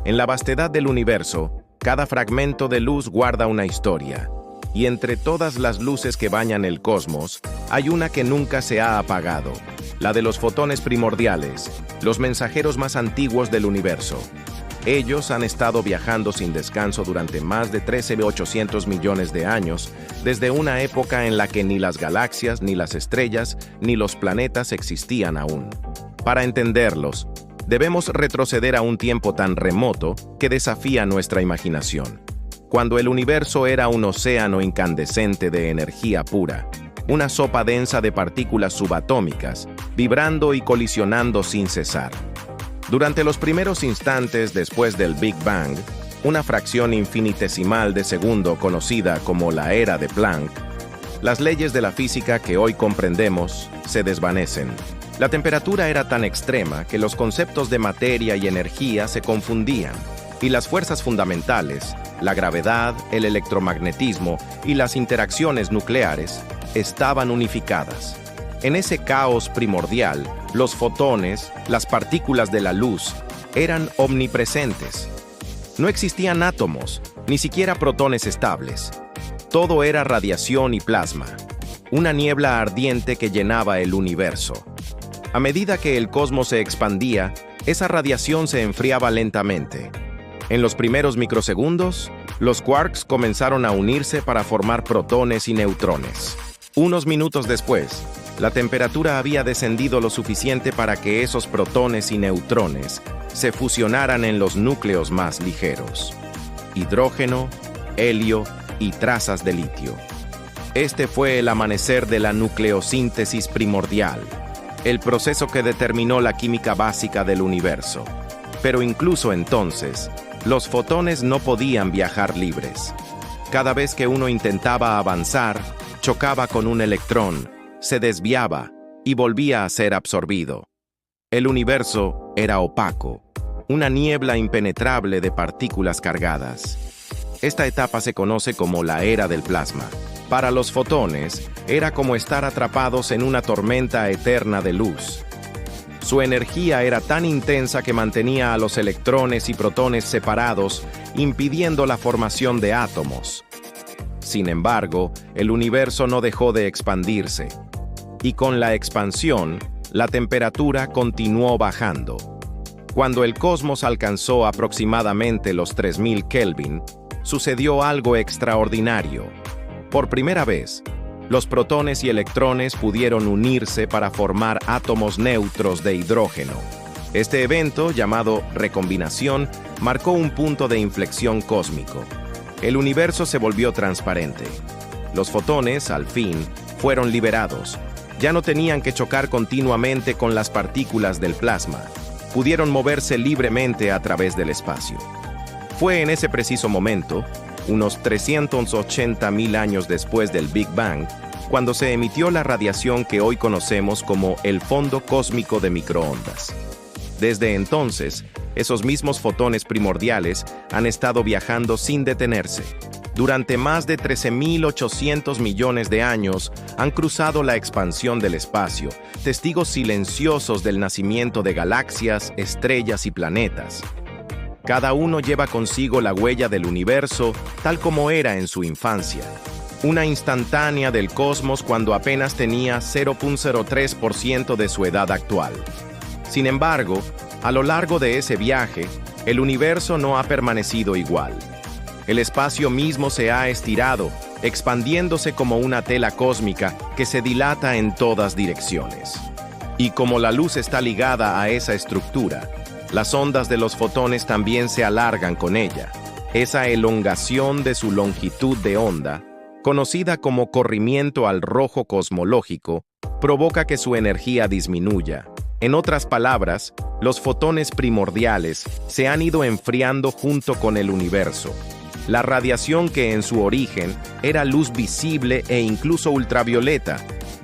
En la vastedad del universo, cada fragmento de luz guarda una historia, y entre todas las luces que bañan el cosmos, hay una que nunca se ha apagado, la de los fotones primordiales, los mensajeros más antiguos del universo. Ellos han estado viajando sin descanso durante más de 13.800 millones de años, desde una época en la que ni las galaxias, ni las estrellas, ni los planetas existían aún. Para entenderlos, debemos retroceder a un tiempo tan remoto que desafía nuestra imaginación, cuando el universo era un océano incandescente de energía pura, una sopa densa de partículas subatómicas, vibrando y colisionando sin cesar. Durante los primeros instantes después del Big Bang, una fracción infinitesimal de segundo conocida como la era de Planck, las leyes de la física que hoy comprendemos se desvanecen. La temperatura era tan extrema que los conceptos de materia y energía se confundían, y las fuerzas fundamentales, la gravedad, el electromagnetismo y las interacciones nucleares, estaban unificadas. En ese caos primordial, los fotones, las partículas de la luz, eran omnipresentes. No existían átomos, ni siquiera protones estables. Todo era radiación y plasma, una niebla ardiente que llenaba el universo. A medida que el cosmos se expandía, esa radiación se enfriaba lentamente. En los primeros microsegundos, los quarks comenzaron a unirse para formar protones y neutrones. Unos minutos después, la temperatura había descendido lo suficiente para que esos protones y neutrones se fusionaran en los núcleos más ligeros: hidrógeno, helio y trazas de litio. Este fue el amanecer de la nucleosíntesis primordial, el proceso que determinó la química básica del universo. Pero incluso entonces, los fotones no podían viajar libres. Cada vez que uno intentaba avanzar, chocaba con un electrón, se desviaba y volvía a ser absorbido. El universo era opaco, una niebla impenetrable de partículas cargadas. Esta etapa se conoce como la era del plasma. Para los fotones, era como estar atrapados en una tormenta eterna de luz. Su energía era tan intensa que mantenía a los electrones y protones separados, impidiendo la formación de átomos. Sin embargo, el universo no dejó de expandirse, y con la expansión, la temperatura continuó bajando. Cuando el cosmos alcanzó aproximadamente los 3000 Kelvin, sucedió algo extraordinario. Por primera vez, los protones y electrones pudieron unirse para formar átomos neutros de hidrógeno. Este evento, llamado recombinación, marcó un punto de inflexión cósmico. El universo se volvió transparente. Los fotones, al fin, fueron liberados. Ya no tenían que chocar continuamente con las partículas del plasma. Pudieron moverse libremente a través del espacio. Fue en ese preciso momento, unos 380.000 años después del Big Bang, cuando se emitió la radiación que hoy conocemos como el fondo cósmico de microondas. Desde entonces, esos mismos fotones primordiales han estado viajando sin detenerse. Durante más de 13.800 millones de años han cruzado la expansión del espacio, testigos silenciosos del nacimiento de galaxias, estrellas y planetas. Cada uno lleva consigo la huella del universo tal como era en su infancia. Una instantánea del cosmos cuando apenas tenía 0.03% de su edad actual. Sin embargo, a lo largo de ese viaje, el universo no ha permanecido igual. El espacio mismo se ha estirado, expandiéndose como una tela cósmica que se dilata en todas direcciones. Y como la luz está ligada a esa estructura, las ondas de los fotones también se alargan con ella. Esa elongación de su longitud de onda, conocida como corrimiento al rojo cosmológico, provoca que su energía disminuya. En otras palabras, los fotones primordiales se han ido enfriando junto con el universo. La radiación que en su origen era luz visible e incluso ultravioleta,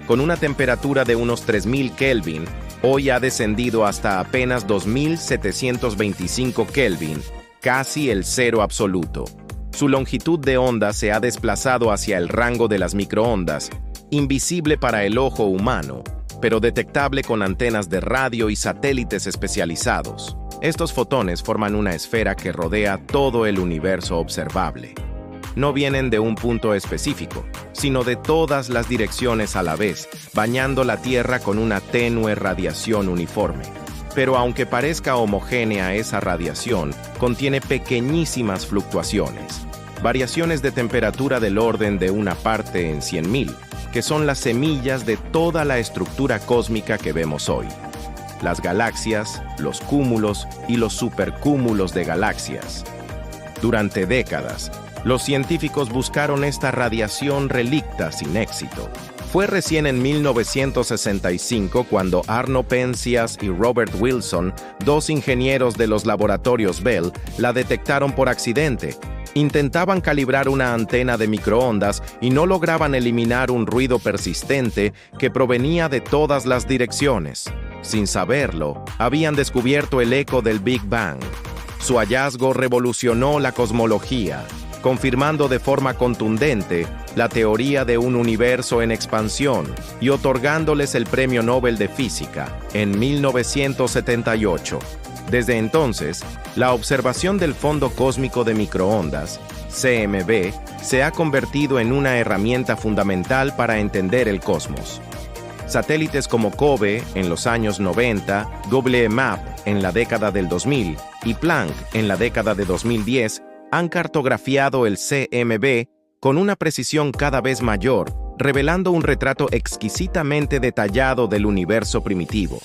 con una temperatura de unos 3000 Kelvin, hoy ha descendido hasta apenas 2725 Kelvin, casi el cero absoluto. Su longitud de onda se ha desplazado hacia el rango de las microondas, invisible para el ojo humano, pero detectable con antenas de radio y satélites especializados. Estos fotones forman una esfera que rodea todo el universo observable. No vienen de un punto específico, sino de todas las direcciones a la vez, bañando la Tierra con una tenue radiación uniforme. Pero aunque parezca homogénea esa radiación, contiene pequeñísimas fluctuaciones, variaciones de temperatura del orden de una parte en 100.000, que son las semillas de toda la estructura cósmica que vemos hoy. Las galaxias, los cúmulos y los supercúmulos de galaxias. Durante décadas, los científicos buscaron esta radiación relicta sin éxito. Fue recién en 1965 cuando Arno Penzias y Robert Wilson, dos ingenieros de los laboratorios Bell, la detectaron por accidente. Intentaban calibrar una antena de microondas y no lograban eliminar un ruido persistente que provenía de todas las direcciones. Sin saberlo, habían descubierto el eco del Big Bang. Su hallazgo revolucionó la cosmología, confirmando de forma contundente la teoría de un universo en expansión y otorgándoles el Premio Nobel de Física en 1978. Desde entonces, la observación del fondo cósmico de microondas, CMB, se ha convertido en una herramienta fundamental para entender el cosmos. Satélites como COBE en los años 90, WMAP en la década del 2000 y Planck en la década de 2010 han cartografiado el CMB con una precisión cada vez mayor, revelando un retrato exquisitamente detallado del universo primitivo.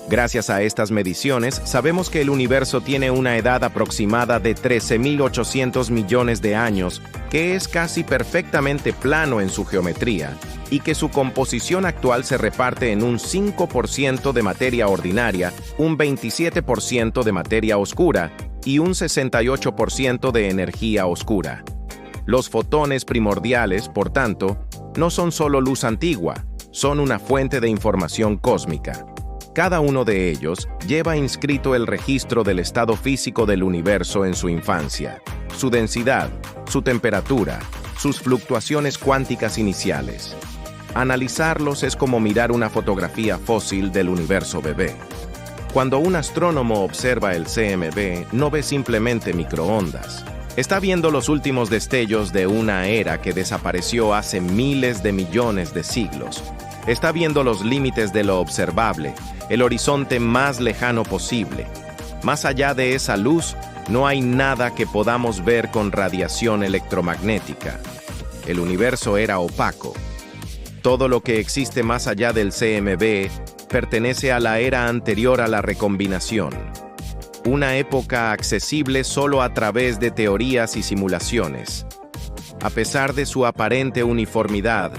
Gracias a estas mediciones, sabemos que el universo tiene una edad aproximada de 13.800 millones de años, que es casi perfectamente plano en su geometría, y que su composición actual se reparte en un 5% de materia ordinaria, un 27% de materia oscura y un 68% de energía oscura. Los fotones primordiales, por tanto, no son solo luz antigua, son una fuente de información cósmica. Cada uno de ellos lleva inscrito el registro del estado físico del universo en su infancia, su densidad, su temperatura, sus fluctuaciones cuánticas iniciales. Analizarlos es como mirar una fotografía fósil del universo bebé. Cuando un astrónomo observa el CMB, no ve simplemente microondas. Está viendo los últimos destellos de una era que desapareció hace miles de millones de siglos. Está viendo los límites de lo observable, el horizonte más lejano posible. Más allá de esa luz, no hay nada que podamos ver con radiación electromagnética. El universo era opaco. Todo lo que existe más allá del CMB pertenece a la era anterior a la recombinación, una época accesible solo a través de teorías y simulaciones. A pesar de su aparente uniformidad,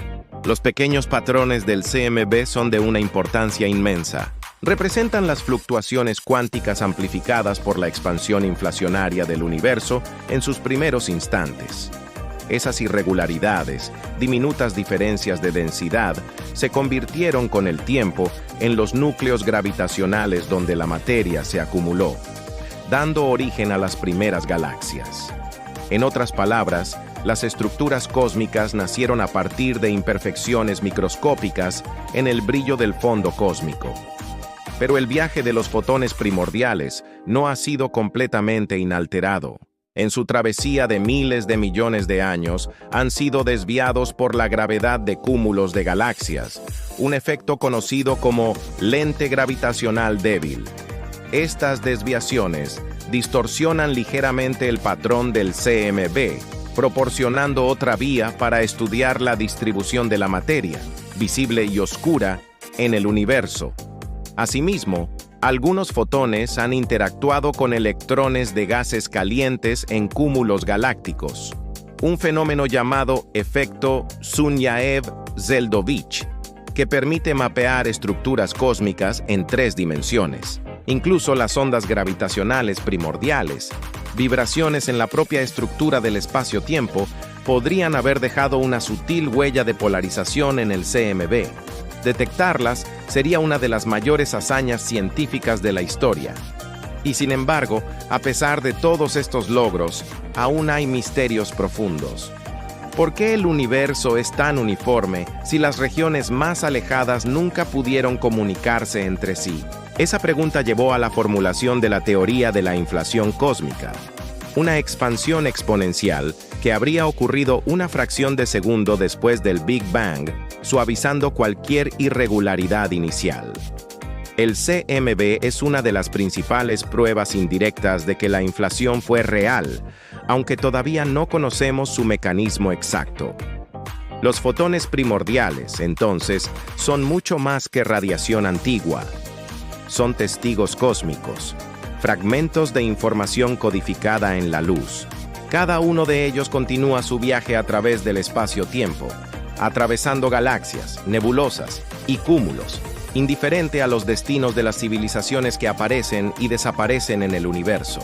los pequeños patrones del CMB son de una importancia inmensa. Representan las fluctuaciones cuánticas amplificadas por la expansión inflacionaria del universo en sus primeros instantes. Esas irregularidades, diminutas diferencias de densidad, se convirtieron con el tiempo en los núcleos gravitacionales donde la materia se acumuló, dando origen a las primeras galaxias. En otras palabras, las estructuras cósmicas nacieron a partir de imperfecciones microscópicas en el brillo del fondo cósmico. Pero el viaje de los fotones primordiales no ha sido completamente inalterado. En su travesía de miles de millones de años, han sido desviados por la gravedad de cúmulos de galaxias, un efecto conocido como lente gravitacional débil. Estas desviaciones distorsionan ligeramente el patrón del CMB, proporcionando otra vía para estudiar la distribución de la materia, visible y oscura, en el universo. Asimismo, algunos fotones han interactuado con electrones de gases calientes en cúmulos galácticos, un fenómeno llamado efecto Sunyaev-Zeldovich, que permite mapear estructuras cósmicas en 3 dimensiones. Incluso las ondas gravitacionales primordiales, vibraciones en la propia estructura del espacio-tiempo, podrían haber dejado una sutil huella de polarización en el CMB. Detectarlas sería una de las mayores hazañas científicas de la historia. Y sin embargo, a pesar de todos estos logros, aún hay misterios profundos. ¿Por qué el universo es tan uniforme si las regiones más alejadas nunca pudieron comunicarse entre sí? Esa pregunta llevó a la formulación de la teoría de la inflación cósmica, una expansión exponencial que habría ocurrido una fracción de segundo después del Big Bang, suavizando cualquier irregularidad inicial. El CMB es una de las principales pruebas indirectas de que la inflación fue real, aunque todavía no conocemos su mecanismo exacto. Los fotones primordiales, entonces, son mucho más que radiación antigua. Son testigos cósmicos, fragmentos de información codificada en la luz. Cada uno de ellos continúa su viaje a través del espacio-tiempo, atravesando galaxias, nebulosas y cúmulos, indiferente a los destinos de las civilizaciones que aparecen y desaparecen en el universo.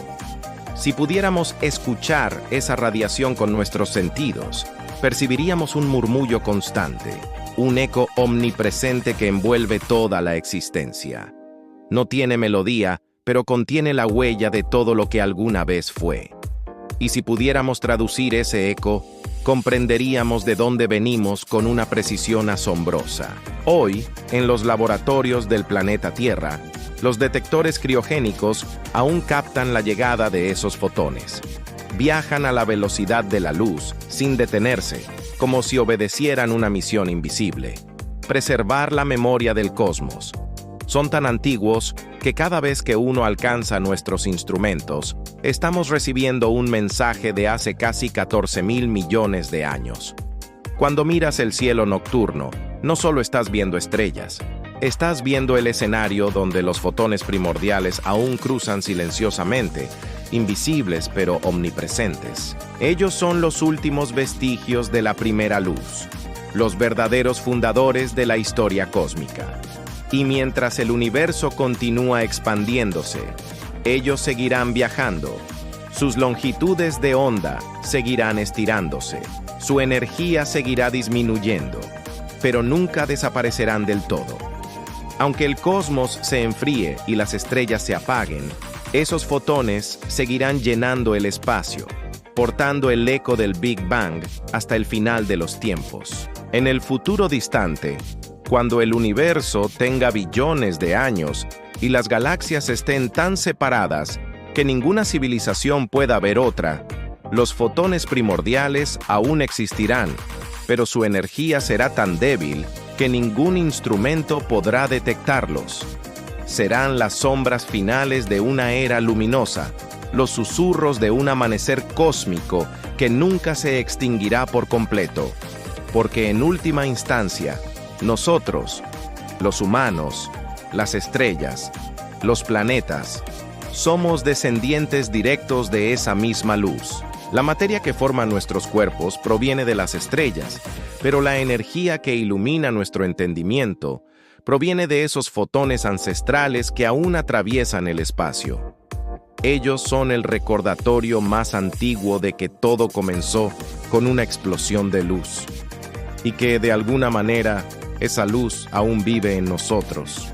Si pudiéramos escuchar esa radiación con nuestros sentidos, percibiríamos un murmullo constante, un eco omnipresente que envuelve toda la existencia. No tiene melodía, pero contiene la huella de todo lo que alguna vez fue. Y si pudiéramos traducir ese eco, comprenderíamos de dónde venimos con una precisión asombrosa. Hoy, en los laboratorios del planeta Tierra, los detectores criogénicos aún captan la llegada de esos fotones. Viajan a la velocidad de la luz, sin detenerse, como si obedecieran una misión invisible: preservar la memoria del cosmos. Son tan antiguos que cada vez que uno alcanza nuestros instrumentos, estamos recibiendo un mensaje de hace casi 14.000 millones de años. Cuando miras el cielo nocturno, no solo estás viendo estrellas, estás viendo el escenario donde los fotones primordiales aún cruzan silenciosamente, invisibles pero omnipresentes. Ellos son los últimos vestigios de la primera luz, los verdaderos fundadores de la historia cósmica. Y mientras el universo continúa expandiéndose, ellos seguirán viajando. Sus longitudes de onda seguirán estirándose. Su energía seguirá disminuyendo, pero nunca desaparecerán del todo. Aunque el cosmos se enfríe y las estrellas se apaguen, esos fotones seguirán llenando el espacio, portando el eco del Big Bang hasta el final de los tiempos. En el futuro distante, cuando el universo tenga billones de años y las galaxias estén tan separadas que ninguna civilización pueda ver otra, los fotones primordiales aún existirán, pero su energía será tan débil que ningún instrumento podrá detectarlos. Serán las sombras finales de una era luminosa, los susurros de un amanecer cósmico que nunca se extinguirá por completo, porque en última instancia, nosotros, los humanos, las estrellas, los planetas, somos descendientes directos de esa misma luz. La materia que forma nuestros cuerpos proviene de las estrellas, pero la energía que ilumina nuestro entendimiento proviene de esos fotones ancestrales que aún atraviesan el espacio. Ellos son el recordatorio más antiguo de que todo comenzó con una explosión de luz, y que de alguna manera esa luz aún vive en nosotros.